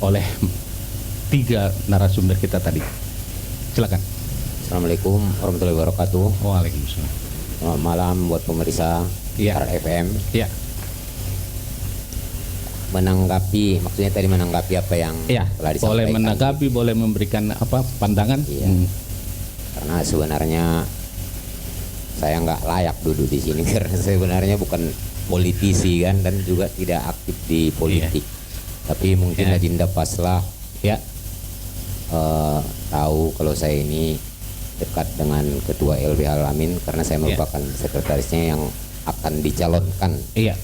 oleh tiga narasumber kita tadi. Silakan. Assalamualaikum warahmatullahi wabarakatuh. Waalaikumsalam. Selamat malam buat pemirsa RFM. Iya. Menanggapi, maksudnya tadi menanggapi apa yang telah disampaikan. Boleh menanggapi, boleh memberikan pandangan. Iya. Karena sebenarnya saya nggak layak duduk di sini karena saya sebenarnya bukan politisi kan, dan juga tidak aktif di politik. Tapi mungkin Adinda Paslah tahu kalau saya ini dekat dengan Ketua LBH Al-Amin karena saya merupakan sekretarisnya yang akan dicalonkan. Iya.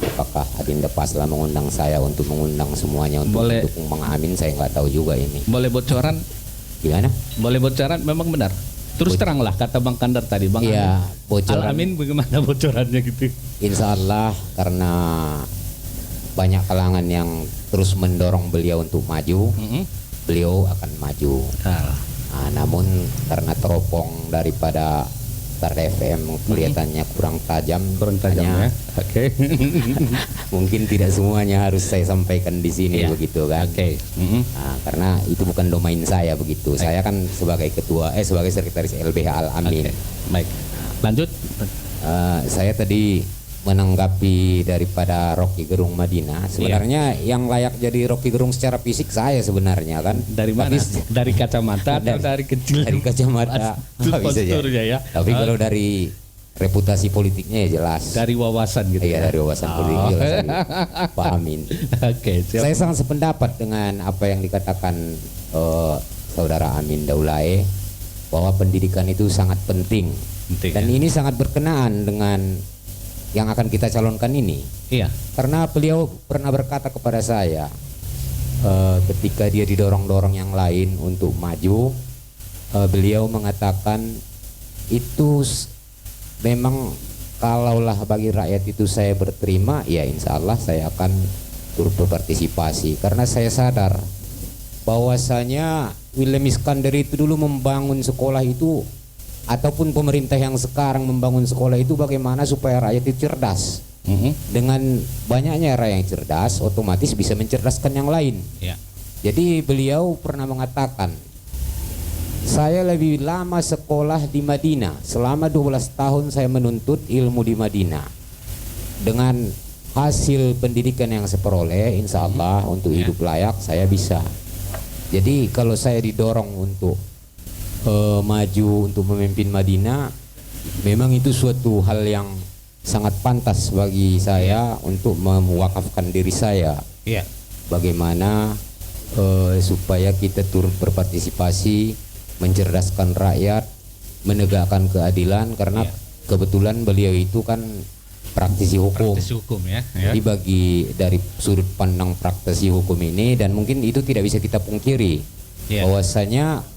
Apakah Adinda Paslah mengundang saya untuk mengundang semuanya untuk mendukung Bang Amin, saya nggak tahu juga ini. Boleh bocoran? Gimana? Boleh bocoran, memang benar. Terus teranglah kata Bang Kandar tadi, Bang bocoran. Al-Amin bagaimana bocorannya gitu? Insya Allah karena banyak kalangan yang terus mendorong beliau untuk maju, beliau akan maju. Nah, namun karena teropong daripada Star FM kelihatannya kurang tajam, ya. Oke. Mungkin tidak semuanya harus saya sampaikan di sini begitu kan. Oke. Nah, karena itu bukan domain saya begitu. Saya kan sebagai sebagai sekretaris LBH Al-Amin. Baik. Lanjut. Saya tadi menanggapi daripada Rocky Gerung Madinah. Sebenarnya yang layak jadi Rocky Gerung secara fisik saya sebenarnya kan. Dari mana? Dari kacamata atau dari kecil? Dari kacamata. Bisa ya. Tapi kalau dari reputasi politiknya ya jelas. Dari wawasan gitu. Iya, dari wawasan politik jelas Pak Amin. Oke, siap. Saya sangat sependapat dengan apa yang dikatakan Saudara Amin Daulae bahwa pendidikan itu sangat penting. Dan ini sangat berkenaan dengan yang akan kita calonkan ini. Iya. Karena beliau pernah berkata kepada saya ketika dia didorong-dorong yang lain untuk maju, beliau mengatakan itu memang kalaulah bagi rakyat itu saya berterima, ya insya Allah saya akan turut berpartisipasi. Karena saya sadar bahwasanya William Iskandar itu dulu membangun sekolah itu, ataupun pemerintah yang sekarang membangun sekolah itu bagaimana supaya rakyat itu cerdas. Dengan banyaknya rakyat yang cerdas, otomatis bisa mencerdaskan yang lain. Jadi beliau pernah mengatakan, saya lebih lama sekolah di Madinah, selama 12 tahun saya menuntut ilmu di Madinah. Dengan hasil pendidikan yang saya peroleh, insya Allah untuk hidup layak saya bisa. Jadi kalau saya didorong untuk maju untuk memimpin Madinah, memang itu suatu hal yang sangat pantas bagi saya untuk mewakafkan diri saya. Bagaimana supaya kita turut berpartisipasi, mencerdaskan rakyat, menegakkan keadilan, karena kebetulan beliau itu kan praktisi hukum. Jadi bagi dari sudut pandang praktisi hukum ini, dan mungkin itu tidak bisa kita pungkiri bahwasanya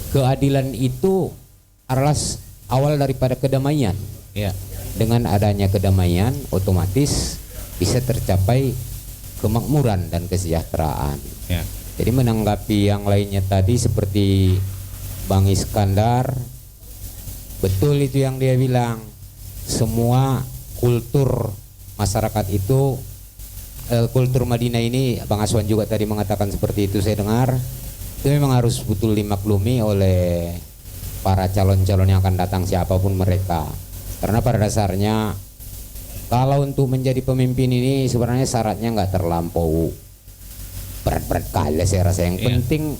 keadilan itu adalah awal daripada kedamaian. Dengan adanya kedamaian, otomatis bisa tercapai kemakmuran dan kesejahteraan. Jadi menanggapi yang lainnya tadi seperti Bang Iskandar, betul itu yang dia bilang. Semua kultur masyarakat itu, kultur Madinah ini, Bang Aswan juga tadi mengatakan seperti itu, saya dengar. Itu memang harus betul dimaklumi oleh para calon-calon yang akan datang siapapun mereka. Karena pada dasarnya kalau untuk menjadi pemimpin ini sebenarnya syaratnya nggak terlampau berat-berat kali saya rasa. Yang penting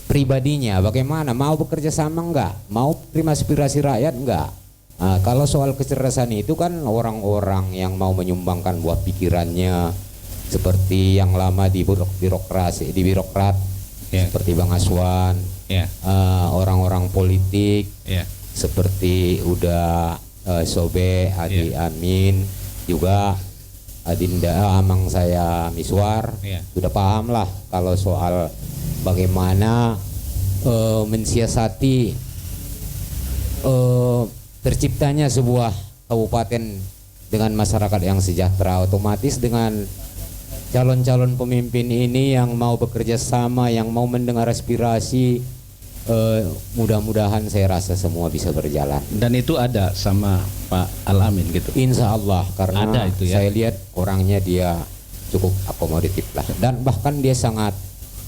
pribadinya bagaimana, mau bekerja sama nggak, mau terima aspirasi rakyat nggak. Nah, kalau soal kecerdasan itu kan orang-orang yang mau menyumbangkan buah pikirannya, seperti yang lama di birokrat. Seperti Bang Aswan, orang-orang politik, seperti udah Sobe, Adi Amin, juga Adinda Amang saya Miswar, sudah paham lah kalau soal bagaimana mensiasati terciptanya sebuah kabupaten dengan masyarakat yang sejahtera. Otomatis dengan calon-calon pemimpin ini yang mau bekerja sama, yang mau mendengar aspirasi, mudah-mudahan saya rasa semua bisa berjalan. Dan itu ada sama Pak Al-Amin gitu? Insya Allah, karena ada itu, saya lihat orangnya dia cukup akomodatif lah. Dan bahkan dia sangat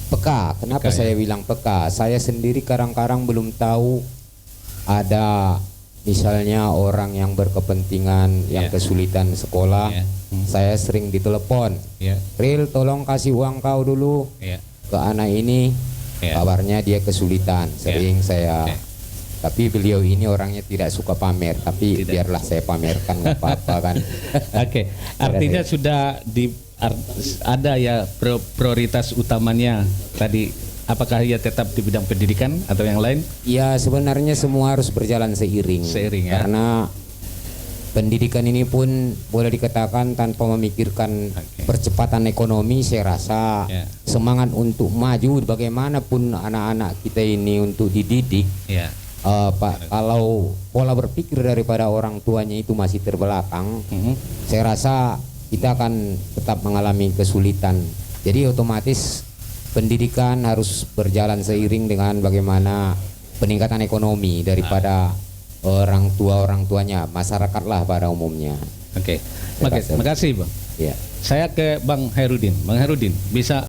peka. Kenapa Peka, saya bilang peka? Saya sendiri kadang-kadang belum tahu ada misalnya orang yang berkepentingan yang Ya. kesulitan sekolah. Ya. Saya sering ditelepon, Ya. Ril tolong kasih uang kau dulu Ya. ke anak ini. Ya. Kabarnya dia kesulitan. Sering saya. Ya. Tapi beliau ini orangnya tidak suka pamer. Tapi Tidak. biarlah saya pamerkan, nggak apa-apa kan. Oke, artinya sudah ada ya prioritas utamanya tadi. Apakah ia tetap di bidang pendidikan atau yang lain? Ya sebenarnya semua harus berjalan seiring. Seiring, ya. Karena pendidikan ini pun boleh dikatakan tanpa memikirkan Oke. percepatan ekonomi, saya rasa Ya. semangat untuk maju bagaimanapun anak-anak kita ini untuk dididik. Ya. Pak, kalau pola berpikir daripada orang tuanya itu masih terbelakang, Mhm. saya rasa kita akan tetap mengalami kesulitan. Jadi otomatis pendidikan harus berjalan seiring dengan bagaimana peningkatan ekonomi daripada orang tuanya, masyarakat lah pada umumnya. Oke. Saya Oke, rasa. terima kasih Bang. Ya. Saya ke Bang Herudin. Bang Herudin, bisa